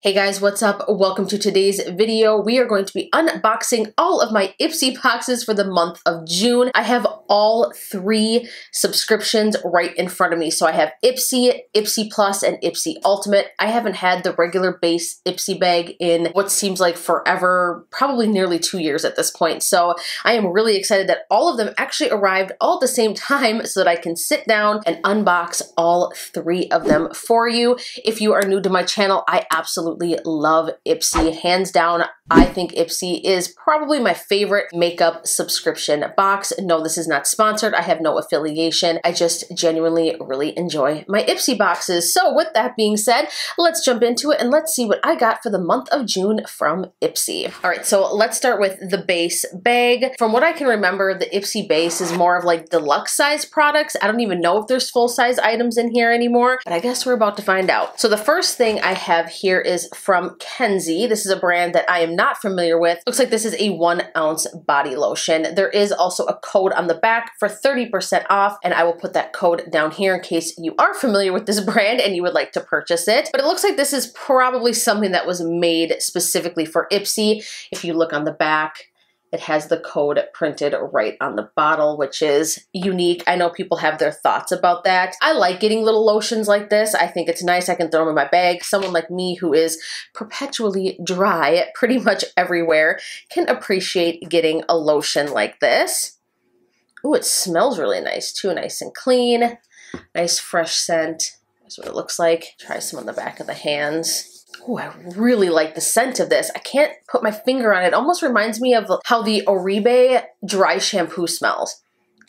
Hey guys, what's up? Welcome to today's video. We are going to be unboxing all of my IPSY boxes for the month of June. I have all three subscriptions right in front of me. So I have IPSY, IPSY Plus, and IPSY Ultimate. I haven't had the regular base IPSY bag in what seems like forever, probably nearly 2 years at this point. So I am really excited that all of them actually arrived all at the same time so that I can sit down and unbox all three of them for you. If you are new to my channel, I absolutely love IPSY. Hands down, I think IPSY is probably my favorite makeup subscription box. No, this is not sponsored. I have no affiliation. I just genuinely really enjoy my IPSY boxes. So with that being said, let's jump into it and let's see what I got for the month of June from IPSY. All right, so let's start with the base bag. From what I can remember, the IPSY base is more of like deluxe size products. I don't even know if there's full size items in here anymore, but I guess we're about to find out. So the first thing I have here is from Kenzie. This is a brand that I am not familiar with. Looks like this is a 1 ounce body lotion. There is also a code on the back for 30% off, and I will put that code down here in case you are familiar with this brand and you would like to purchase it. But it looks like this is probably something that was made specifically for IPSY. If you look on the back, it has the code printed right on the bottle, which is unique. I know people have their thoughts about that. I like getting little lotions like this. I think it's nice. I can throw them in my bag. Someone like me who is perpetually dry pretty much everywhere can appreciate getting a lotion like this. Ooh, it smells really nice too. Nice and clean. Nice fresh scent. That's what it looks like. Try some on the back of the hands. Oh, I really like the scent of this. I can't put my finger on it. It almost reminds me of how the Oribe dry shampoo smells.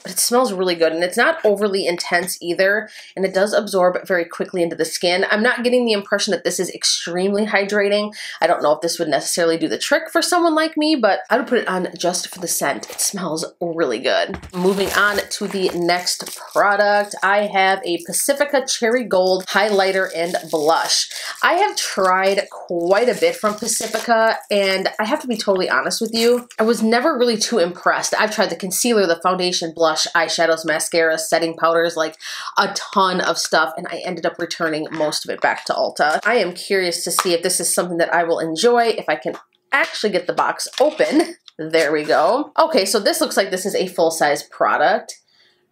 But it smells really good, and it's not overly intense either, and it does absorb very quickly into the skin. I'm not getting the impression that this is extremely hydrating. I don't know if this would necessarily do the trick for someone like me, but I would put it on just for the scent. It smells really good. Moving on to the next product, I have a Pacifica Cherry Gold highlighter and blush. I have tried quite a bit from Pacifica, and I have to be totally honest with you, I was never really too impressed. I've tried the concealer, the foundation, blush, eyeshadows, mascara, setting powders, like a ton of stuff, and I ended up returning most of it back to Ulta. I am curious to see if this is something that I will enjoy, if I can actually get the box open. There we go. Okay, so this looks like this is a full-size product.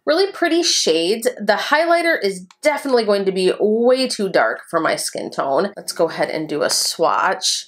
Really pretty shades. The highlighter is definitely going to be way too dark for my skin tone. Let's go ahead and do a swatch.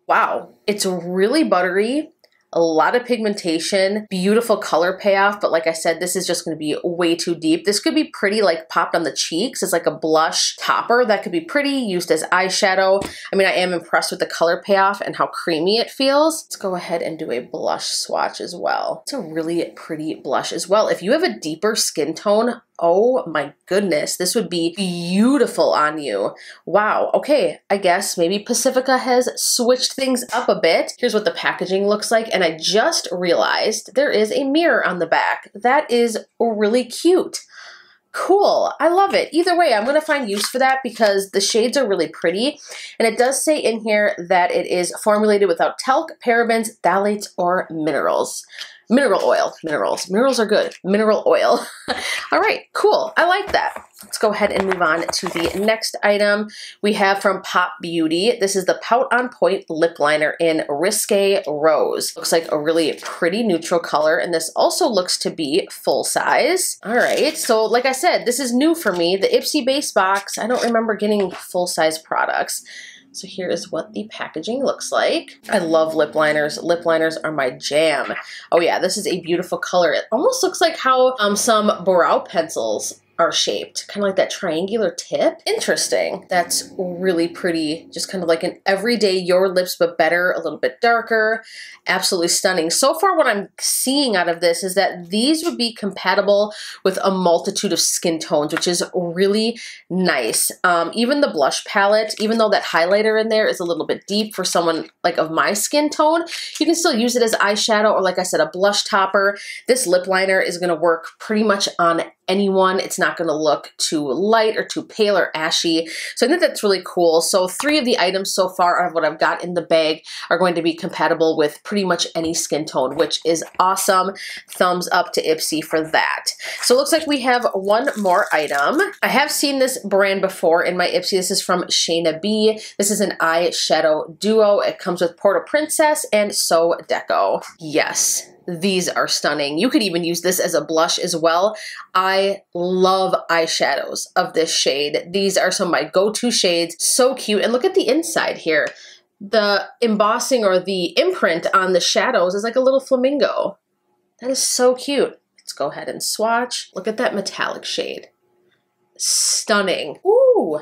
Wow, it's really buttery. A lot of pigmentation, beautiful color payoff, but like I said, this is just gonna be way too deep. This could be pretty like popped on the cheeks. It's like a blush topper that could be pretty, used as eyeshadow. I mean, I am impressed with the color payoff and how creamy it feels. Let's go ahead and do a blush swatch as well. It's a really pretty blush as well. If you have a deeper skin tone, oh my goodness, this would be beautiful on you. Wow, okay, I guess maybe Pacifica has switched things up a bit. Here's what the packaging looks like, and I just realized there is a mirror on the back. That is really cute. Cool, I love it. Either way, I'm gonna find use for that because the shades are really pretty. And it does say in here that it is formulated without talc, parabens, phthalates, or minerals. Mineral oil, minerals are good, mineral oil. All right, cool, I like that. Let's go ahead and move on to the next item we have from Pop Beauty. This is the Pout on Point Lip Liner in Risque Rose. Looks like a really pretty neutral color, and this also looks to be full size. All right, so like I said, this is new for me. The IPSY base box, I don't remember getting full size products. So here is what the packaging looks like. I love lip liners. Lip liners are my jam. Oh yeah, this is a beautiful color. It almost looks like how some brow pencils are shaped, kind of like that triangular tip. Interesting. That's really pretty. Just kind of like an everyday Your Lips But Better, a little bit darker. Absolutely stunning. So far what I'm seeing out of this is that these would be compatible with a multitude of skin tones, which is really nice. Even the blush palette, even though that highlighter in there is a little bit deep for someone like of my skin tone, you can still use it as eyeshadow or, like I said, a blush topper. This lip liner is going to work pretty much on anyone. It's not gonna look too light or too pale or ashy. So I think that's really cool. So 3 of the items so far out of what I've got in the bag are going to be compatible with pretty much any skin tone, which is awesome. Thumbs up to IPSY for that. So it looks like we have one more item. I have seen this brand before in my IPSY. This is from Shayna B. This is an eyeshadow duo. It comes with Pore Princess and So Deco. Yes. These are stunning. You could even use this as a blush as well. I love eyeshadows of this shade. These are some of my go-to shades. So cute. And look at the inside here. The embossing or the imprint on the shadows is like a little flamingo. That is so cute. Let's go ahead and swatch. Look at that metallic shade. Stunning. Ooh,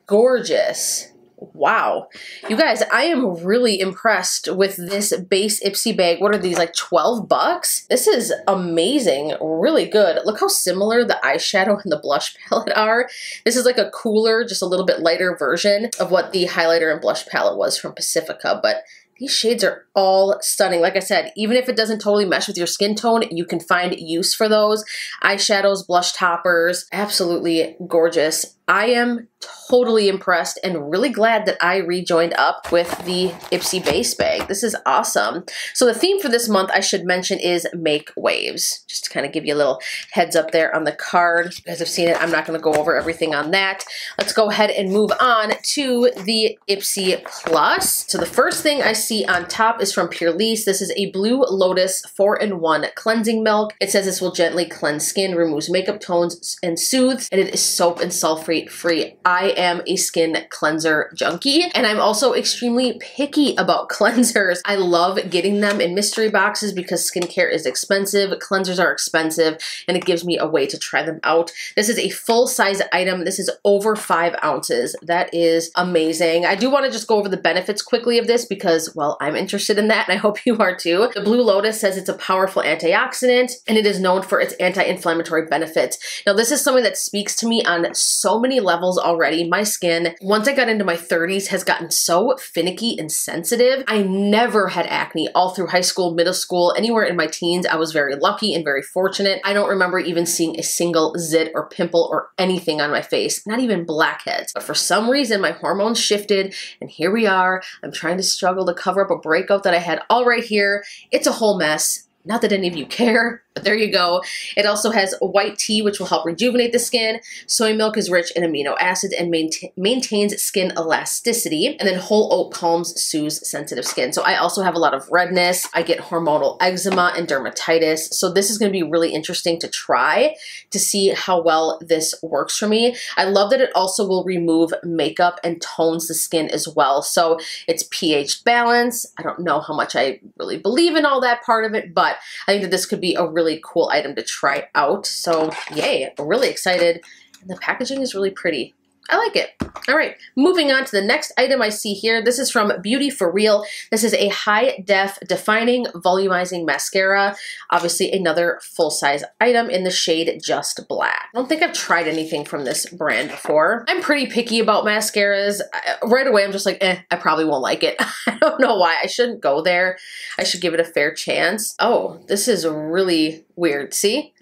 gorgeous. Wow. You guys, I am really impressed with this base IPSY bag. What are these, like 12 bucks? This is amazing. Really good. Look how similar the eyeshadow and the blush palette are. This is like a cooler, just a little bit lighter version of what the highlighter and blush palette was from Pacifica, but these shades are all stunning. Like I said, even if it doesn't totally mesh with your skin tone, you can find use for those. Eyeshadows, blush toppers, absolutely gorgeous. I am totally impressed and really glad that I rejoined up with the IPSY base bag. This is awesome. So the theme for this month, I should mention, is Make Waves. Just to kind of give you a little heads up there on the card. You guys have seen it. I'm not going to go over everything on that. Let's go ahead and move on to the IPSY Plus. So the first thing I see on top is from Purelyse. This is a Blue Lotus 4-in-1 cleansing milk. It says this will gently cleanse skin, removes makeup tones, and soothes, and it is soap and sulfate free. I am a skin cleanser junkie, and I'm also extremely picky about cleansers. I love getting them in mystery boxes because skincare is expensive, cleansers are expensive, and it gives me a way to try them out. This is a full-size item. This is over 5 ounces. That is amazing. I do want to just go over the benefits quickly of this because, well, I'm interested in that, and I hope you are too. The Blue Lotus says it's a powerful antioxidant, and it is known for its anti-inflammatory benefits. Now, this is something that speaks to me on so many levels already. My skin, once I got into my 30s, has gotten so finicky and sensitive. I never had acne all through high school, middle school, anywhere in my teens. I was very lucky and very fortunate. I don't remember even seeing a single zit or pimple or anything on my face, not even blackheads. But for some reason, my hormones shifted, and here we are. I'm trying to struggle to cover up a breakout that I had all right here. It's a whole mess. Not that any of you care, but there you go. It also has white tea, which will help rejuvenate the skin. Soy milk is rich in amino acids and maintains skin elasticity. And then whole oat palms soothes sensitive skin. So I also have a lot of redness. I get hormonal eczema and dermatitis. So this is going to be really interesting to try to see how well this works for me. I love that it also will remove makeup and tones the skin as well. So it's pH balance. I don't know how much I really believe in all that part of it, but I think that this could be a really cool item to try out. So yay, I'm really excited. And the packaging is really pretty. I like it. All right, moving on to the next item I see here. This is from Beauty For Real. This is a high def defining volumizing mascara. Obviously another full-size item in the shade Just Black. I don't think I've tried anything from this brand before. I'm pretty picky about mascaras. Right away I'm just like, I probably won't like it. I don't know why. I shouldn't go there. I should give it a fair chance. Oh, this is really weird. See?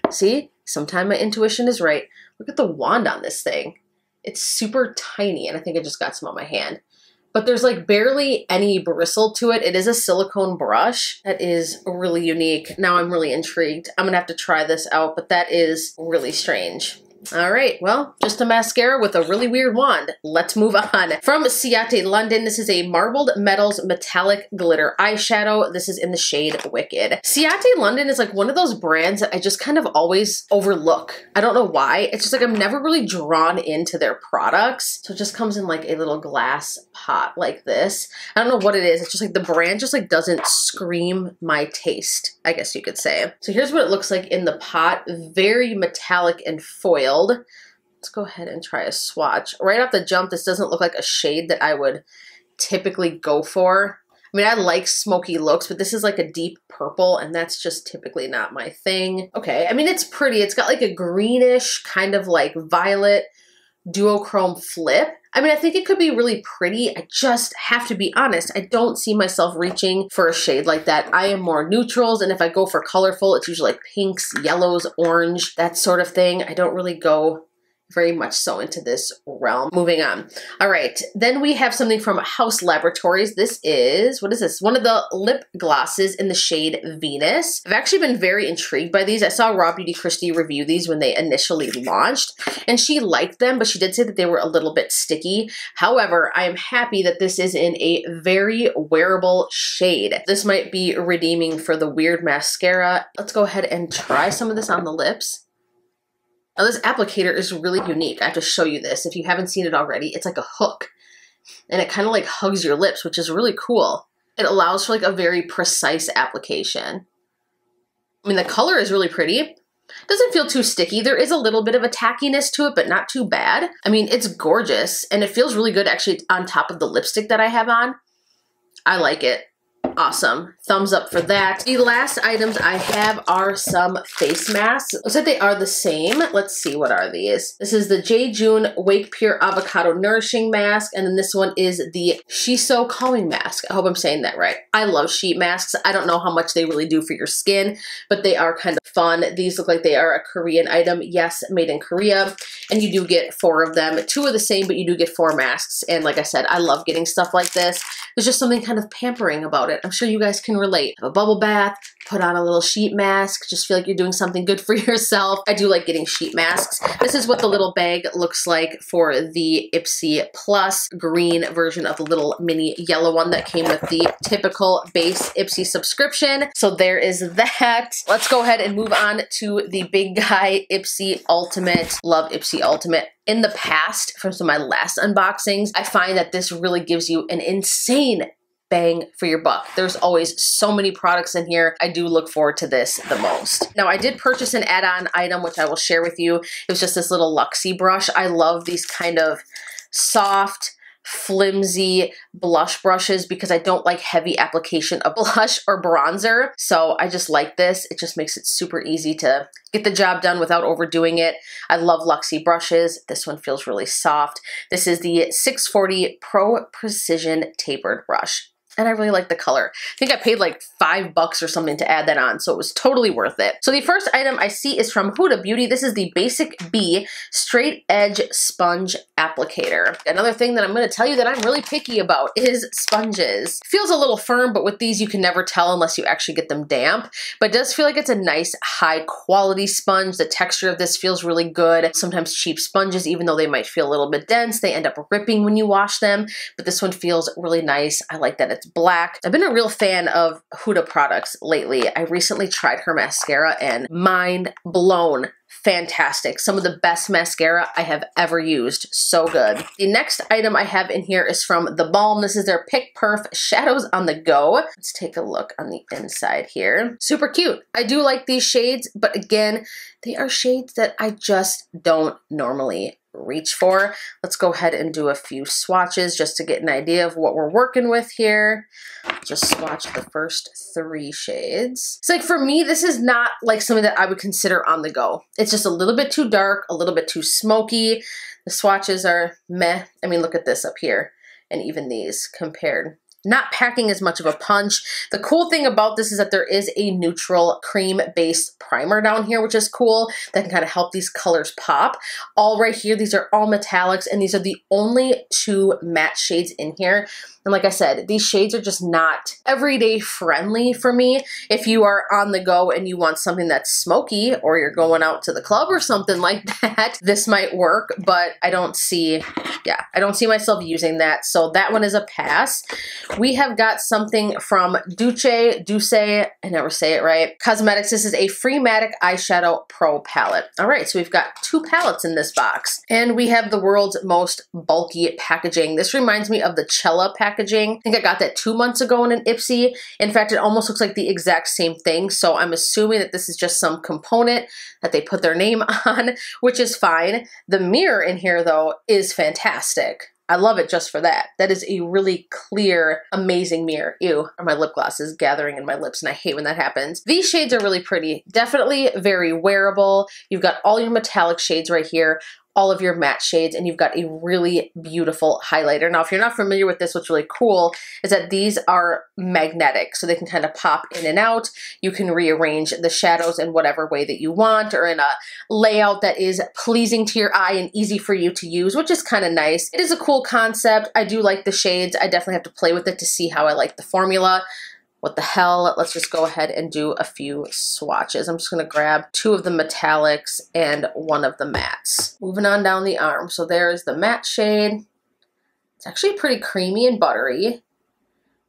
Sometimes my intuition is right. Look at the wand on this thing. It's super tiny, and I think I just got some on my hand. But there's like barely any bristle to it. It is a silicone brush. That is really unique. Now I'm really intrigued. I'm gonna have to try this out, but that is really strange. All right, well, just a mascara with a really weird wand. Let's move on. From CIATE London, this is a Marbled Metals Metallic Glitter Eyeshadow. This is in the shade Wicked. CIATE London is like one of those brands that I just kind of always overlook. I don't know why. It's just like I'm never really drawn into their products. So it just comes in like a little glass pot like this. I don't know what it is. It's just like the brand just like doesn't scream my taste, I guess you could say. So here's what it looks like in the pot. Very metallic and foiled. Let's go ahead and try a swatch. Right off the jump, this doesn't look like a shade that I would typically go for. I mean, I like smoky looks, but this is like a deep purple, and that's just typically not my thing. Okay, I mean, it's pretty. It's got like a greenish kind of like violet duochrome flip. I mean, I think it could be really pretty. I just have to be honest. I don't see myself reaching for a shade like that. I am more neutrals, and if I go for colorful, it's usually like pinks, yellows, orange, that sort of thing. I don't really go very much so into this realm. Moving on. All right, then we have something from House Laboratories. This is, what is this? One of the lip glosses in the shade Venus. I've actually been very intrigued by these. I saw Raw Beauty Christy review these when they initially launched, and she liked them, but she did say that they were a little bit sticky. However, I am happy that this is in a very wearable shade. This might be redeeming for the weird mascara. Let's go ahead and try some of this on the lips. Now this applicator is really unique. I have to show you this. If you haven't seen it already, it's like a hook. And it kind of like hugs your lips, which is really cool. It allows for like a very precise application. I mean, the color is really pretty. It doesn't feel too sticky. There is a little bit of a tackiness to it, but not too bad. I mean, it's gorgeous. And it feels really good actually on top of the lipstick that I have on. I like it. Awesome. Thumbs up for that. The last items I have are some face masks. Looks like they are the same. Let's see, what are these? This is the JAYJUN Wakepure Avocado Nourishing Mask, and then this one is the Shiso Calming Mask. I hope I'm saying that right. I love sheet masks. I don't know how much they really do for your skin, but they are kind of fun. These look like they are a Korean item. Yes, made in Korea, and you do get 4 of them. 2 are the same, but you do get 4 masks, and like I said, I love getting stuff like this. There's just something kind of pampering about it. I'm sure you guys can relate. Have a bubble bath, put on a little sheet mask, just feel like you're doing something good for yourself. I do like getting sheet masks. This is what the little bag looks like for the IPSY Plus green version of the little mini yellow one that came with the typical base IPSY subscription. So there is that. Let's go ahead and move on to the big guy IPSY Ultimate. Love IPSY Ultimate. In the past, from some of my last unboxings, I find that this really gives you an insane bang for your buck. There's always so many products in here. I do look forward to this the most. Now, I did purchase an add-on item, which I will share with you. It was just this little Luxie brush. I love these kind of soft, flimsy blush brushes because I don't like heavy application of blush or bronzer. So I just like this. It just makes it super easy to get the job done without overdoing it. I love Luxie brushes. This one feels really soft. This is the 640 Pro Precision Tapered Brush. And I really like the color. I think I paid like $5 or something to add that on, so it was totally worth it. So the first item I see is from Huda Beauty. This is the Basic B Straight Edge Sponge Applicator. Another thing that I'm going to tell you that I'm really picky about is sponges. Feels a little firm, but with these you can never tell unless you actually get them damp. But it does feel like it's a nice high quality sponge. The texture of this feels really good. Sometimes cheap sponges, even though they might feel a little bit dense, they end up ripping when you wash them. But this one feels really nice. I like that it's black. I've been a real fan of Huda products lately. I recently tried her mascara and mind blown. Fantastic. Some of the best mascara I have ever used. So good. The next item I have in here is from The Balm. This is their Pick Perf Shadows on the Go. Let's take a look on the inside here. Super cute. I do like these shades, but again, they are shades that I just don't normally reach for. Let's go ahead and do a few swatches just to get an idea of what we're working with here. Just swatch the first 3 shades. It's like, for me, this is not like something that I would consider on the go. It's just a little bit too dark, a little bit too smoky. The swatches are meh. I mean, look at this up here, and even these compared. Not packing as much of a punch. The cool thing about this is that there is a neutral cream-based primer down here, which is cool. That can kind of help these colors pop. All right here, these are all metallics, and these are the only 2 matte shades in here. And like I said, these shades are just not everyday friendly for me. If you are on the go and you want something that's smoky, or you're going out to the club or something like that, this might work, but I don't see myself using that. So that one is a pass. We have got something from Duce, I never say it right, Cosmetics. This is a Freematic Eyeshadow Pro Palette. All right, so we've got 2 palettes in this box. And we have the world's most bulky packaging. This reminds me of the Cella packaging. I think I got that 2 months ago in an IPSY. In fact, it almost looks like the exact same thing. So I'm assuming that this is just some component that they put their name on, which is fine. The mirror in here, though, is fantastic. I love it just for that. That is a really clear, amazing mirror. Ew, my lip gloss is gathering in my lips, and I hate when that happens. These shades are really pretty. Definitely very wearable. You've got all your metallic shades right here. all of your matte shades, and you've got a really beautiful highlighter. Now, if you're not familiar with this, what's really cool is that these are magnetic, so they can kind of pop in and out. You can rearrange the shadows in whatever way that you want, or in a layout that is pleasing to your eye and easy for you to use, which is kind of nice. It is a cool concept. I do like the shades. I definitely have to play with it to see how I like the formula. What the hell? Let's just go ahead and do a few swatches. I'm just going to grab 2 of the metallics and 1 of the mattes. Moving on down the arm. So there's the matte shade. It's actually pretty creamy and buttery.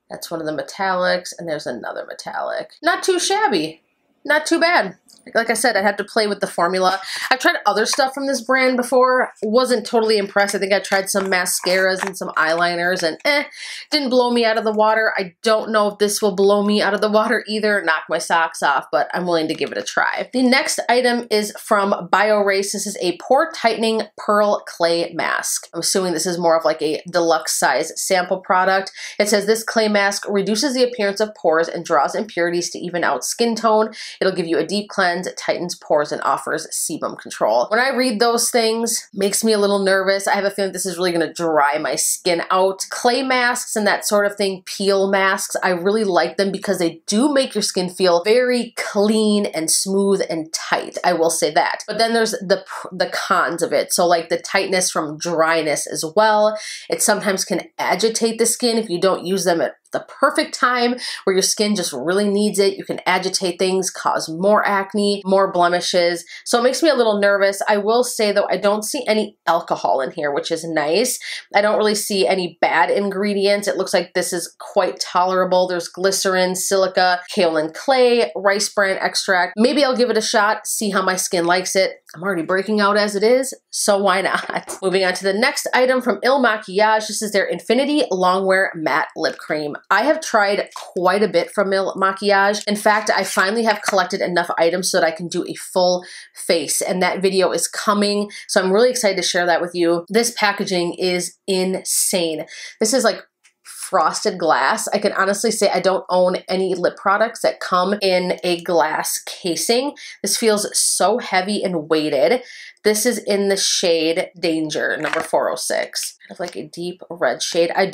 That's one of the metallics, and there's another metallic. Not too shabby. Not too bad. Like I said, I had to play with the formula. I've tried other stuff from this brand before. Wasn't totally impressed. I think I tried some mascaras and some eyeliners, and didn't blow me out of the water. I don't know if this will blow me out of the water either, knock my socks off, but I'm willing to give it a try. The next item is from BIORACE. This is a Pore Tightening Pearl Clay Mask. I'm assuming this is more of like a deluxe size sample product. It says this clay mask reduces the appearance of pores and draws impurities to even out skin tone. It'll give you a deep cleanse, it tightens pores, and offers sebum control. When I read those things, makes me a little nervous. I have a feeling this is really going to dry my skin out. Clay masks and that sort of thing, peel masks, I really like them because they do make your skin feel very clean and smooth and tight. I will say that. But then there's the cons of it. So like the tightness from dryness as well. It sometimes can agitate the skin if you don't use them at the perfect time where your skin just really needs it. You can agitate things, cause more acne, more blemishes. So it makes me a little nervous. I will say though, I don't see any alcohol in here, which is nice. I don't really see any bad ingredients. It looks like this is quite tolerable. There's glycerin, silica, kaolin clay, rice bran extract. Maybe I'll give it a shot, see how my skin likes it. I'm already breaking out as it is, so why not? Moving on to the next item from Il Makiage. This is their Infinity Longwear Matte Lip Cream. I have tried quite a bit from Il Makiage. In fact, I finally have collected enough items so that I can do a full face, and that video is coming, so I'm really excited to share that with you. This packaging is insane. This is like frosted glass. I can honestly say I don't own any lip products that come in a glass casing. This feels so heavy and weighted. This is in the shade Danger, number 406. Kind of like a deep red shade. I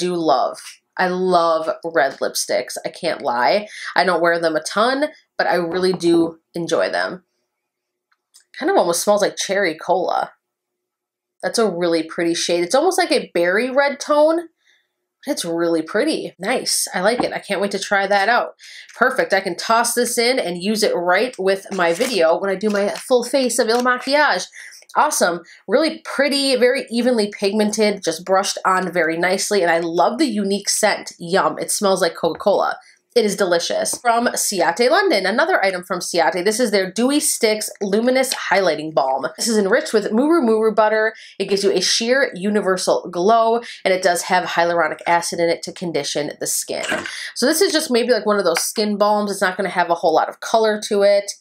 love red lipsticks. I can't lie. I don't wear them a ton, but I really do enjoy them. Kind of almost smells like cherry cola. That's a really pretty shade. It's almost like a berry red tone. It's really pretty. Nice. I like it. I can't wait to try that out. Perfect. I can toss this in and use it right with my video when I do my full face of Il Makiage. Awesome. Really pretty, very evenly pigmented, just brushed on very nicely. And I love the unique scent. Yum. It smells like Coca-Cola. It is delicious. From CIATE London, another item from CIATE. This is their Dewy Sticks Luminous Highlighting Balm. This is enriched with muru butter. It gives you a sheer universal glow, and it does have hyaluronic acid in it to condition the skin. So this is just maybe like one of those skin balms. It's not going to have a whole lot of color to it.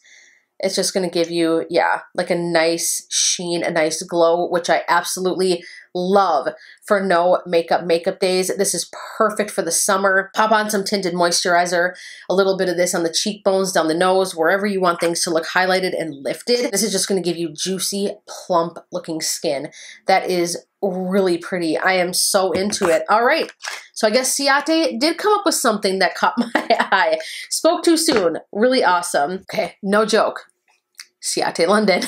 It's just going to give you, yeah, like a nice sheen, a nice glow, which I absolutely love for no makeup days. This is perfect for the summer. Pop on some tinted moisturizer, a little bit of this on the cheekbones, down the nose, wherever you want things to look highlighted and lifted. This is just going to give you juicy, plump looking skin. That is really pretty. I am so into it. All right. So I guess CIATE did come up with something that caught my eye. Spoke too soon. Really awesome. Okay, no joke. CIATE London.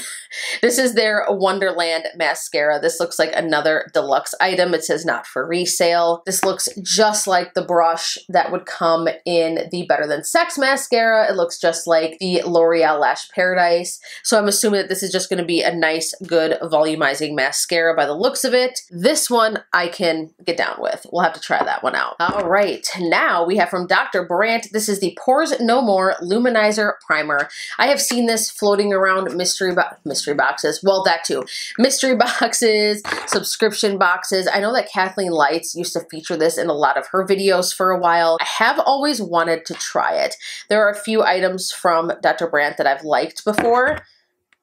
This is their Wonderwand mascara. This looks like another deluxe item. It says not for resale. This looks just like the brush that would come in the Better Than Sex mascara. It looks just like the L'Oreal Lash Paradise. So I'm assuming that this is just going to be a nice, good volumizing mascara by the looks of it. This one I can get down with. We'll have to try that one out. All right, now we have from Dr. Brandt. This is the Pores No More Luminizer Primer. I have seen this floating around mystery boxes. Well, that too. Mystery boxes, subscription boxes. I know that Kathleen Lights used to feature this in a lot of her videos for a while. I have always wanted to try it. There are a few items from Dr. Brandt that I've liked before.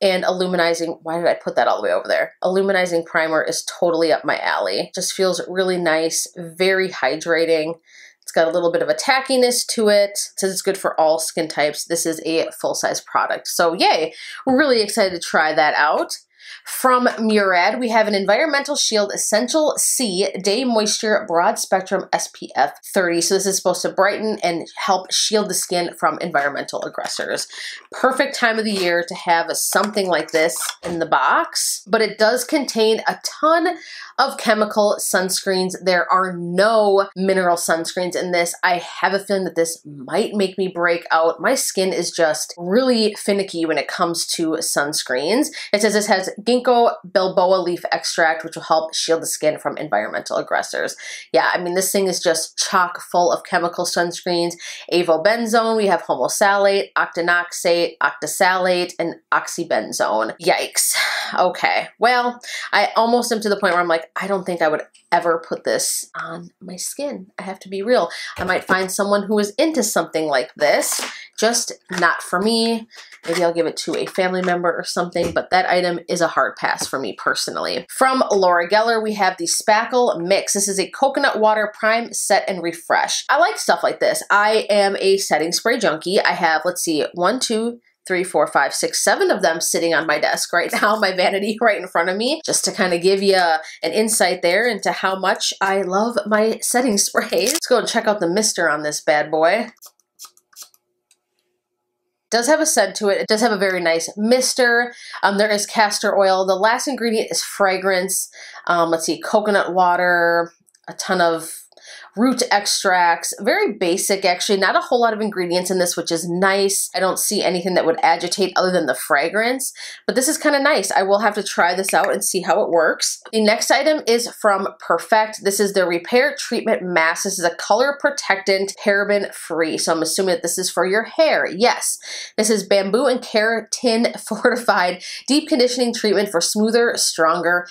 And illuminizing, why did I put that all the way over there? Illuminizing primer is totally up my alley. Just feels really nice, very hydrating. It's got a little bit of a tackiness to it. It says it's good for all skin types. This is a full-size product. So yay, we're really excited to try that out. From MURAD, we have an Environmental Shield Essential C Day Moisture Broad Spectrum SPF 30. So this is supposed to brighten and help shield the skin from environmental aggressors. Perfect time of the year to have something like this in the box, but it does contain a ton of chemical sunscreens. There are no mineral sunscreens in this. I have a feeling that this might make me break out. My skin is just really finicky when it comes to sunscreens. It says this has ginkgo biloba leaf extract, which will help shield the skin from environmental aggressors. Yeah, I mean, this thing is just chock full of chemical sunscreens. Avobenzone, we have homosalate, octinoxate, octosalate, and oxybenzone. Yikes. Okay, well, I almost am to the point where I'm like, I don't think I would ever put this on my skin. I have to be real. I might find someone who is into something like this, just not for me. Maybe I'll give it to a family member or something, but that item is a hard pass for me personally. From Laura Geller, we have the Spackle Mix. This is a coconut water prime, set, and refresh. I like stuff like this. I am a setting spray junkie. I have, let's see, 1, 2, 3, 4, 5, 6, 7 of them sitting on my desk right now, my vanity right in front of me, just to kind of give you an insight there into how much I love my setting sprays. Let's go and check out the mister on this bad boy. Does have a scent to it. It does have a very nice mister. There is castor oil. The last ingredient is fragrance. Let's see, coconut water, a ton of root extracts, very basic actually, not a whole lot of ingredients in this, which is nice. I don't see anything that would agitate other than the fragrance, but this is kind of nice. I will have to try this out and see how it works. The next item is from Perfect. This is the Repair Treatment Mask. This is a color protectant, paraben free. So I'm assuming that this is for your hair. Yes, this is bamboo and keratin fortified deep conditioning treatment for smoother, stronger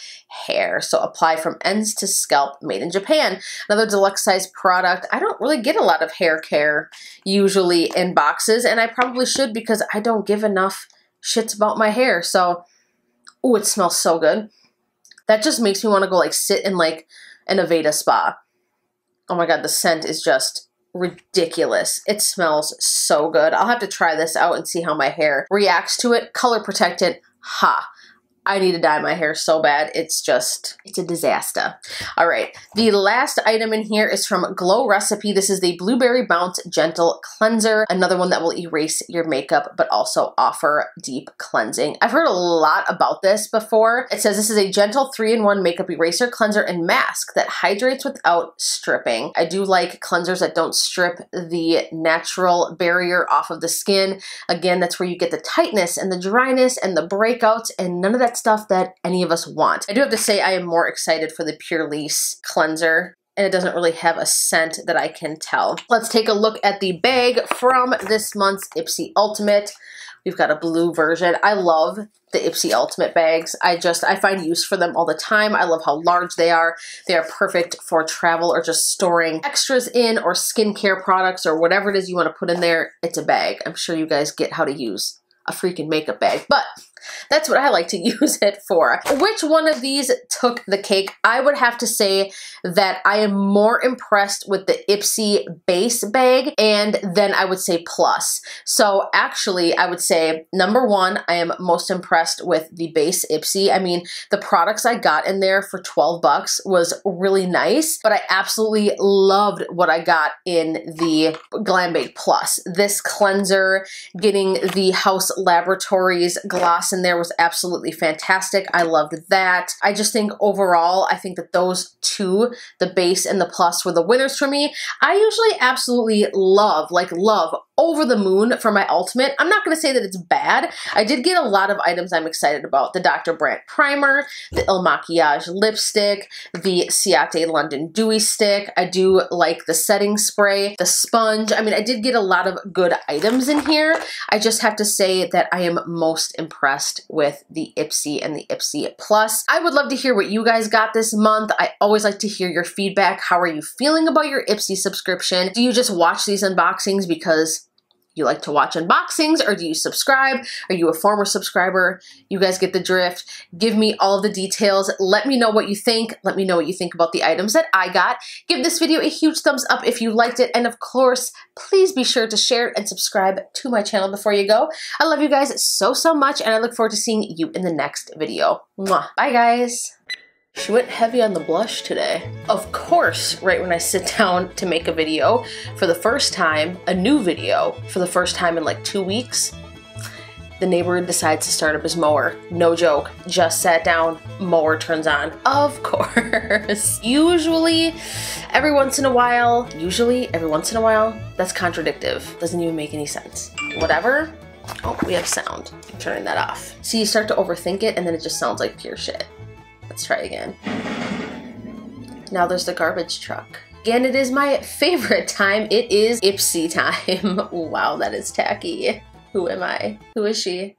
hair. So apply from ends to scalp, made in Japan. Another deluxe size product. I don't really get a lot of hair care usually in boxes, and I probably should because I don't give enough shits about my hair. So, ooh, it smells so good. That just makes me want to go like sit in like an Aveda spa. Oh my God, the scent is just ridiculous. It smells so good. I'll have to try this out and see how my hair reacts to it. Color protectant, ha. I need to dye my hair so bad. It's a disaster. All right. The last item in here is from Glow Recipe. This is the Blueberry Bounce Gentle Cleanser. Another one that will erase your makeup, but also offer deep cleansing. I've heard a lot about this before. It says this is a gentle 3-in-1 makeup eraser, cleanser, and mask that hydrates without stripping. I do like cleansers that don't strip the natural barrier off of the skin. Again, that's where you get the tightness and the dryness and the breakouts and none of that stuff that any of us want. I do have to say I am more excited for the Pure Lease cleanser, and it doesn't really have a scent that I can tell. Let's take a look at the bag from this month's IPSY Ultimate. We've got a blue version. I love the IPSY Ultimate bags. I find use for them all the time. I love how large they are. They are perfect for travel or just storing extras in or skincare products or whatever it is you want to put in there. It's a bag. I'm sure you guys get how to use a freaking makeup bag, but that's what I like to use it for. Which one of these took the cake? I would have to say that I am more impressed with the IPSY base bag, and then I would say plus. So actually, I would say number one, I am most impressed with the base IPSY. I mean, the products I got in there for 12 bucks was really nice, but I absolutely loved what I got in the Glam Bag Plus. This cleanser, getting the House Laboratories gloss in there was absolutely fantastic. I loved that. I just think overall, I think that those two, the base and the plus, were the winners for me. I usually absolutely love, over the moon for my ultimate. I'm not going to say that it's bad. I did get a lot of items I'm excited about. The Dr. Brandt Primer, the Il Makiage Lipstick, the CIATE London Dewy Stick. I do like the setting spray, the sponge. I mean, I did get a lot of good items in here. I just have to say that I am most impressed with the IPSY and the IPSY Plus. I would love to hear what you guys got this month. I always like to hear your feedback. How are you feeling about your IPSY subscription? Do you just watch these unboxings because you like to watch unboxings, or do you subscribe? Are you a former subscriber? You guys get the drift. Give me all of the details. Let me know what you think. Let me know what you think about the items that I got. Give this video a huge thumbs up if you liked it. And of course, please be sure to share and subscribe to my channel before you go. I love you guys so, so much, and I look forward to seeing you in the next video. Mwah. Bye, guys. She went heavy on the blush today. Of course, right when I sit down to make a video for the first time, a new video for the first time in like 2 weeks, the neighbor decides to start up his mower. No joke, just sat down, mower turns on. Of course. Usually, every once in a while, that's contradictive. Doesn't even make any sense. Whatever. Oh, we have sound. I'm turning that off. See, you start to overthink it and then it just sounds like pure shit. Let's try again. Now there's the garbage truck. Again, it is my favorite time. It is IPSY time. Wow, that is tacky. Who am I? Who is she?